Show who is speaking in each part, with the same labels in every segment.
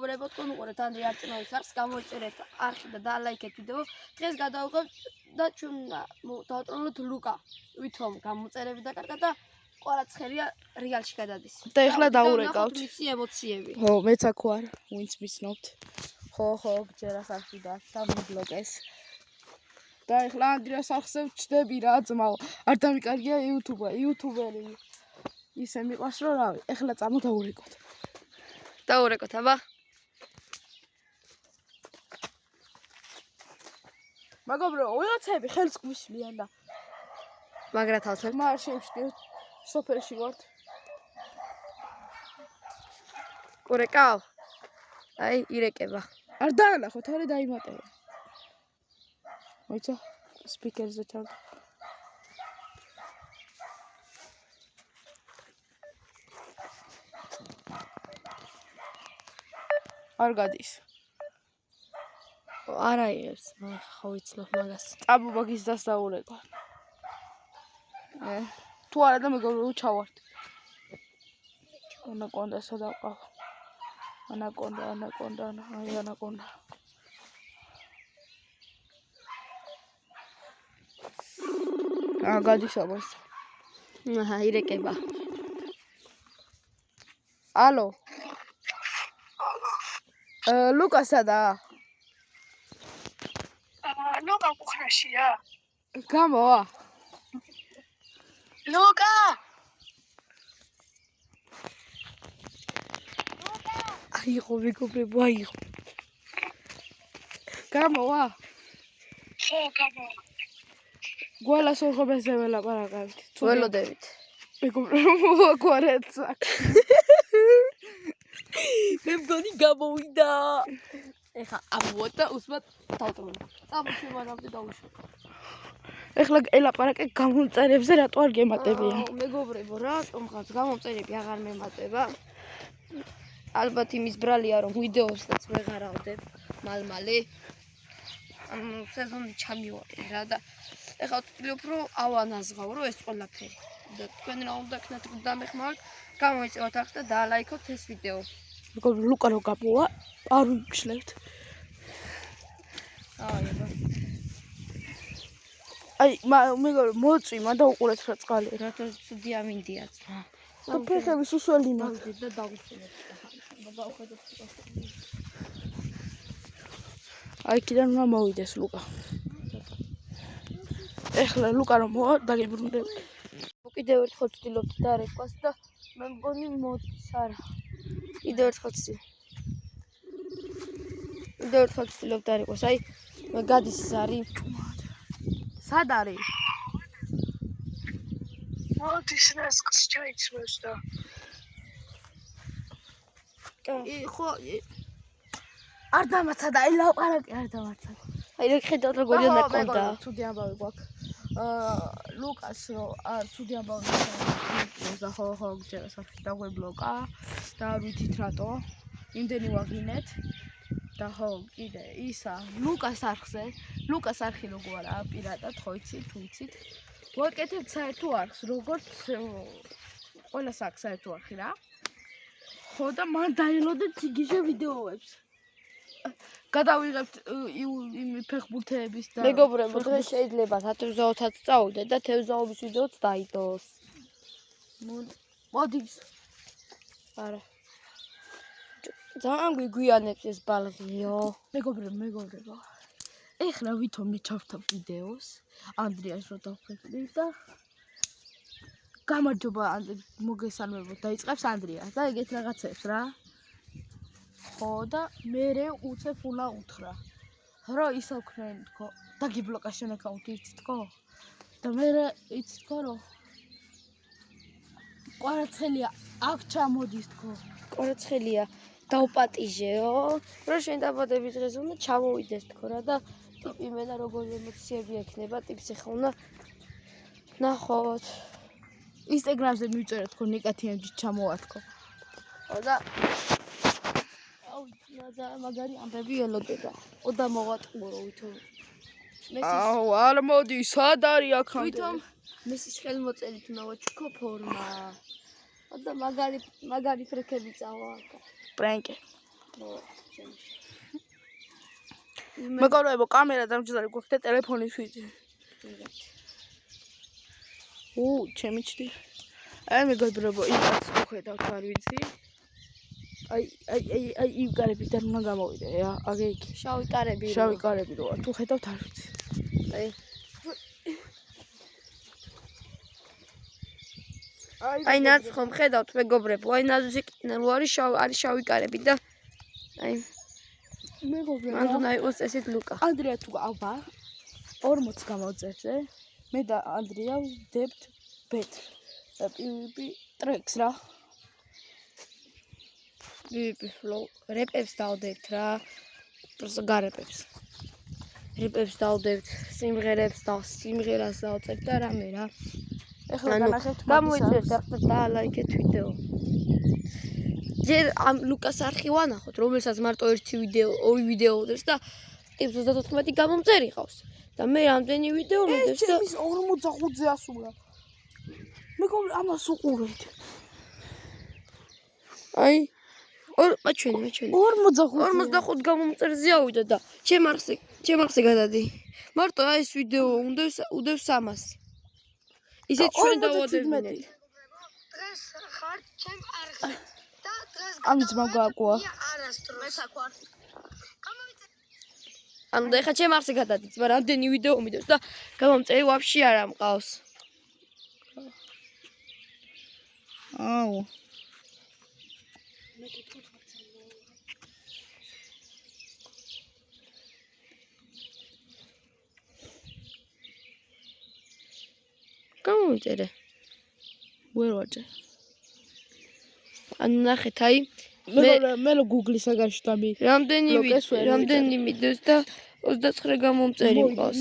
Speaker 1: მეგობრებო, თქვენ უყურებთ ანდრია არწმანის არხს, გამოიწერეთ არხი და დალაიქეთ ვიდეო. დღეს გადავიღებ და ჩვენ დავატრონოთ ლუკა, ვითომ გამოწერები დაკარგა და ყვარაცხელია რეალში გადადის.
Speaker 2: და ეხლა დაურეკავთ
Speaker 1: მისი ემოციები.
Speaker 2: ხო, მეც აქ ვარ, ვინც მიცნობთ. ხო, გჯერას არხი და დამიბლოკეს. და ეხლა ანდრიას არხზე ვჩდები რა ძმაო. არ დამიკარგია იუთუბერი. ისე მიყვარს რომ რავი, ეხლა წამო დაურეკოთ.
Speaker 1: დაურეკოთ, აბა.
Speaker 2: მეგობრებო, ვიღაცები ხელს გვიშლიან და
Speaker 1: მაგრა თავსებ.
Speaker 2: მარ შევშკიოთ სოფელში ვართ.
Speaker 1: ურეკავ. აი, ირეკება.
Speaker 2: არ დაანახოთ, არა დაიმატება. მოიცა, სპიკერზე ჩავდა. არ გადის.
Speaker 1: არა იღებს, ხო ვიცნობ მაგას.
Speaker 2: წაბო მაგის დასაურეკო. თუ არა და მეგობრებო ჩავართ. ანაკონდასა დავყავ. ანაკონდა, აი ანაკონდა. გადის ამას.
Speaker 1: აჰა, ირეკება.
Speaker 2: ალო. ლუკასადა.
Speaker 3: ლუკა კუხრაშია.
Speaker 2: გამოვა.
Speaker 3: ლუკა.
Speaker 2: აიღო მეგობრებო, აიღო. გამოვა.
Speaker 3: ხო, გამა.
Speaker 2: გვალას ორხობაზე ველაპარაკავთ.
Speaker 1: ველოდებით.
Speaker 2: მეგობრებო, აკვარეცა.
Speaker 1: მე მგონი გამოვიდა. ეხა ამოვა და უსმად დავტრონო. წამოშევანამდე დავუშვა.
Speaker 2: ეხლა ელაპარაკე გამომწერებზე რატო არ გემატებიან?
Speaker 1: მეგობრებო, რატომღაც გამომწერები აღარ მემატება? ალბათ იმის ბრალია, რომ ვიდეოსაც ვეღარავდებ მალ-მალე. ანუ სეზონი ჩამივარდი რა და ეხლა ვთვლი უფრო ავანაზღავ, რომ ეს ყველაფერი. და თქვენ რა უნდა ქნათ დამეხმაროთ, გამოიწევათ არხს და დაალაიქოთ ეს ვიდეო.
Speaker 2: მეგობრებო, ლუკა რო გამოვა, არ ვიმჩნევთ. აი, მეგობრებო, მოწვი, მანდა უყურეთ რა წყალი.
Speaker 1: რატო ცუდი ამინდია ძმა.
Speaker 2: და ფეხები სუსველი მაქვს.
Speaker 1: დავდით და დავუხსენეთ. დავხედოთ.
Speaker 2: აი, კიდევ უნდა მოვიდეს ლუკა. ეხლა ლუკა რომ მოვა, დაგებრუნდები.
Speaker 1: კიდევ ერთხელ ვცდილობთ დარეკვას და მე მგონი მოდის არა. კიდევ ერთხელ ვცდილობ დარეკვას. აი, გადის ზარი.
Speaker 2: სად არის?
Speaker 3: მოდის ნასკს ჩაიცმევს და
Speaker 2: ხო არ დამაცა და აი ლაპარაკი არ დამაცა.
Speaker 1: აი რა ხედავთ როგორი უნდა კონდა.
Speaker 2: ცუდი ამბავი გვაქვს. ლუკას რო ცუდი ამბავი და ხო გჯერას არხი დაგვებლოკა და არ ვიცით რატო. იმდენი ვაღინეთ. და ხო კიდე ისა ლუკას არხი როგორია პირადად ხო იცით თუ იცით ვაკეთებთ საერთო არხს როგორც ყველას აქვს საერთო არხი რა ხო და მან დაელოდეთ იგივე ვიდეოებს გადავიღებთ იმ ფეხბურთეების და
Speaker 1: მეგობრებო დღეს შეიძლება თევზაოთაც წავიდეთ და თევზაობის ვიდეოც დაიდოს
Speaker 2: მოდის
Speaker 1: არა ძალიან გვიგვიანებს ეს ბალღიო.
Speaker 2: მეგობრებო. ეხლა ვითომ ჩავთავ ვიდეოს. ანდრიას რო დავხედავ და გამარჯობა მოგესალმებოდ დაიწყებს ანდრიას და ეგეთ რაღაცებს რა. ხო და მე უცებ უნდა უთხრა. რა ისე ვქნენ თქო. დაგიბლოკა შენ აკაუნტი იცით თქო. და მე იცით თქო რომ ყვარაცხელია აქ ჩამოდის თქო.
Speaker 1: ყვარაცხელია დავპატიჟეო, რომ შენ დაბადების დღეს უნდა ჩამოვიდეს თქო რა და ტიპი მენა როგორი ემოციები ექნება, ტიპს ეხლა უნდა ნახოთ.
Speaker 2: ინსტაგრამზე მივწერეთ თქო ნიკათიანჯი ჩამოვა თქო.
Speaker 1: ხო და მაგარი ამბები ელოდება. ოდა მოვატყურო ვითომ.
Speaker 2: არ მოდი, სად არის აქამდე?
Speaker 1: ვითომ მესის ხელმოწერით უნდა ვაჩქო ფორმა. და მაგარი ფრიქები წავა აქ.
Speaker 2: პრენკი.
Speaker 1: ხო. ჩემში.
Speaker 2: მეგობრებო, კამერა დამჯდარი გვაქვს და ტელეფონი შვიდი. ჩემი ჩდი. აი მეგობრებო, იმას ვხედავთ არ ვიცი. აი იმ კარებიდან უნდა გამოვიდე რა, აგე იქ.
Speaker 1: შავი კარები.
Speaker 2: შავი კარები როა, თუ ხედავთ არ ვიცი.
Speaker 1: აი ნაც ხომ ხედავთ მეგობრებო, აი ნაზი კინელო არის შავი კარები და აი
Speaker 2: მეგობრებო,
Speaker 1: მან უნდა იყოს ესეთ ლუკა.
Speaker 2: ანდრია თუ აბა 40 გამოვწერზე. მე და ანდრია ვდებთ ბეთ. და PvP ტრეკს რა.
Speaker 1: PvP flow რეპებს დავდებთ რა. просто გარეპებს. რეპებს დავდებთ, სიმღერებს და სიმღერას დავწერთ და რამე რა.
Speaker 2: ეხლა განახებთ
Speaker 1: გამოიწერთ ახლა დალაიქეთ ვიდეო. ჯერ ამ ლუკას არხი ვანახოთ, რომელსაც მარტო ერთი ვიდეო, ორი ვიდეო უდევს და ტიპს 34 გამომწერი ყავს. და მე რამდენი ვიდეო მიდევს და
Speaker 2: ჩემის 45-ზე ასულა. მეგობრებო, ამას უყურეთ.
Speaker 1: აი მაჩვენე
Speaker 2: 45
Speaker 1: გამომწერზე ავიდა და ჩემ არხზე გადადი. მარტო აი ეს ვიდეო უდევს 300. ისეთ ჩვენ დავადებინეთ.
Speaker 3: დღეს ხარ ჩემ არხზე და დღეს
Speaker 2: ამის მაგააკოა.
Speaker 3: არასდროს მეცაქვარ.
Speaker 1: ანუ და ეხა ჩემ არხზე გადადით, მაგრამ რამდენი ვიდეო მიდევს და გამომწერი ვაფშე არ ამყავს.
Speaker 2: აუ.
Speaker 1: გამომწერე.
Speaker 2: ვერ ვაჭერ.
Speaker 1: ანუ ნახეთ აი
Speaker 2: მე Google-ისა გაშტაბი.
Speaker 1: რამდენი მიდევს და 29 გამომწერი მყავს.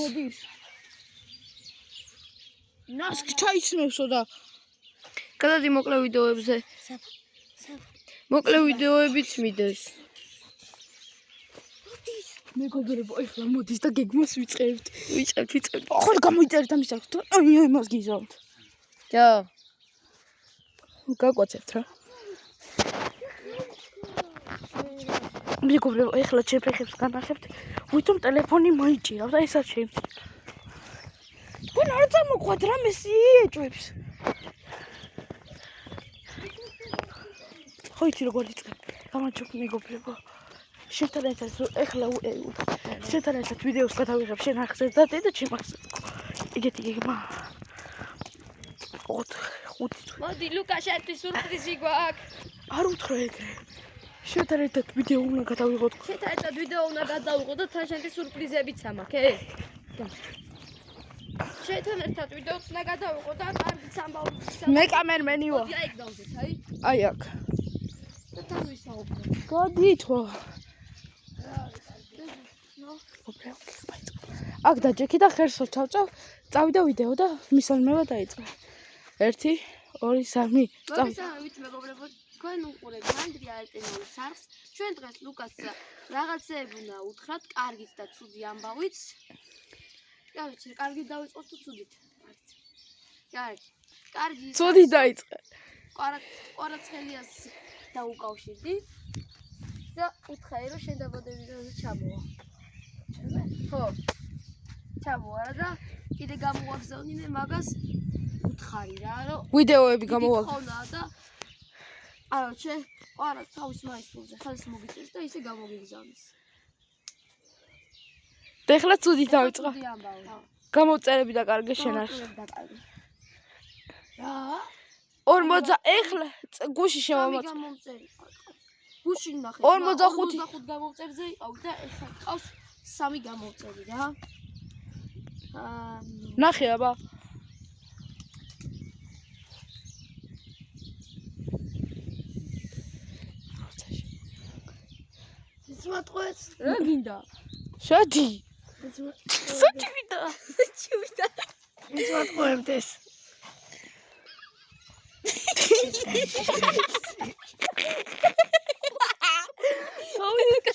Speaker 2: ნას ჩაიცნევსო და
Speaker 1: გადადი მოკლე ვიდეოებზე. მოკლე ვიდეოებიც მიდევს.
Speaker 2: მეგობრებო, ეხლა მოდის და გეგმას ვიწყებთ.
Speaker 1: ვიწყებთ.
Speaker 2: ახლა გამოიწერეთ ამის არხს. აი იმას გიზავთ.
Speaker 1: ჯო.
Speaker 2: გაგვაცებთ რა. მეგობრებო, ეხლა ჩემ ფეხებს განახებთ. ვითომ ტელეფონი მოიჭირავ და ესაც ჩემს. თქვენ არ წამოყვათ რამე სიეჭვებს. ხო იცი როგორ იწყებ. გამარჯობ მეგობრებო. შენთან ერთად ეხლა შენთან ერთად ვიდეოს გადავიღებ შენ არხზე და დედა ჩემ არხზე. იგეთი გეგმა. 5
Speaker 1: მოდი ლუკა შენთვის სურპრიზი გვაქვს.
Speaker 2: არ უთხრა ეგრე. შენთან ერთად ვიდეო უნდა გადავიღოთ.
Speaker 1: შენთან ერთად ვიდეო უნდა გადავიღოთ და თან შენთვის სურპრიზებიც ამაქვს, შენთან ერთად ვიდეოც უნდა გადავიღოთ და კარგიც ამბავთ.
Speaker 2: მე კამერმენი ვარ.
Speaker 1: აი ეგ დავდეთ, აი.
Speaker 2: აი აქ.
Speaker 1: და თან ვისაუბრებ.
Speaker 2: გადითო. აქ დაჯექი და ხერსო ჩავწავ, წავიდა ვიდეო და მისალმება დაიწყე. 1 2 3
Speaker 1: მოგესალმებით მეგობრებო, თქვენ უყურებთ ანდრია ელტენოვის არხს. ჩვენ დღეს ლუკას რაღაცეები უნდა უთხრათ, კარგიც და ცუდი ამბავიც. კარგი, კარგი დავიწყოთ თუ ცუდით? კარგი. კარგი.
Speaker 2: ცუდი დაიწყე.
Speaker 1: კვარაცხელიას დაუკავშირდი და უთხარი რომ შენ დაბადებიდანვე ჩამოვა. ხო. ჩამოვა და კიდე გამოვაგზავნინე მაგას უთხარი რა, რომ
Speaker 2: ვიდეოები გამოვაგზავნე.
Speaker 1: ხონა და არჩე, არა თავის მაისურზე ხელს მოგიწერს და ისე გამოგიგზავნის.
Speaker 2: და ეხლა ცუდი დავიწყე. გამოწერები და კარგი შენ არ.
Speaker 1: რა?
Speaker 2: 40 ეხლა გუში შემომოწ.
Speaker 1: გუში ნახე.
Speaker 2: 45
Speaker 1: გამომწერზე იყავ და ეხლა ყავს 3 გამომწერი რა.
Speaker 2: ნახე აბა.
Speaker 1: ზმატყვეს რა გინდა?
Speaker 2: შედი. საჭივიდა.
Speaker 1: ზმატყვებდეს.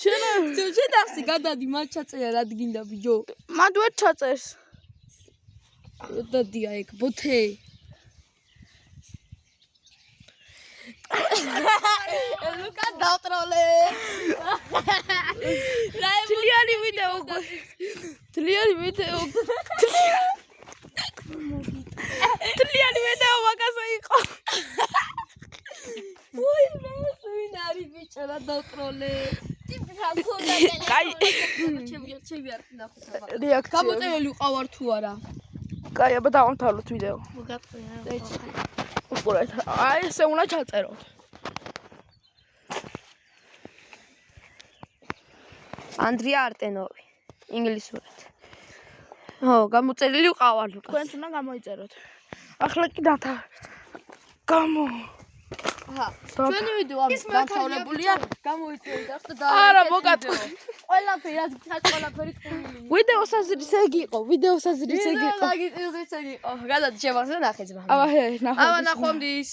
Speaker 1: შენ ახსი გადადი მათ ჩაწერა რა გინდა ბიჯო.
Speaker 2: მათ ვერ ჩაწერს.
Speaker 1: დადია ეგ ბოთე. ლუკა დავტროლე.
Speaker 2: თლიანი ვიდეო. თლიანი ვიდეო. თლიანი ვიდეო მაგაზე იყო.
Speaker 1: უი მე ვინ არის ბიჭო რა დავტროლე.
Speaker 2: კაი.
Speaker 1: ჩემი არ ნახოთ.
Speaker 2: რეაქცია.
Speaker 1: გამოწერილი ვყავარ თუ არა.
Speaker 2: კაი, აბა დავამთავროთ ვიდეო.
Speaker 1: მოგატყვია.
Speaker 2: უყურეთ. აი ესე უნდა ჩაწეროთ.
Speaker 1: ანდრია არტენოვი. ინგლისურად. ო, გამოწერილი ვყავარ ლუკას.
Speaker 2: თქვენც უნდა გამოიწეროთ. ახლა კი დავთავრეთ. გამო.
Speaker 1: აჰა. ჩვენი ვიდეო ამის დამთავრებულია. გამოიწერეთ ახლა და
Speaker 2: არა, მოგატყვი.
Speaker 1: ყველაფერი რაც გითხრათ ყველაფერი ტყუილი.
Speaker 2: ვიდეოს აზრის ეგ იყო, ვიდეოს აზრის ეგ იყო.
Speaker 1: მაგიტილზეც ეგ იყო. გადადი შემახსენე ნახე ძმა.
Speaker 2: აბა, ნახო.
Speaker 1: აბა ნახვამდის.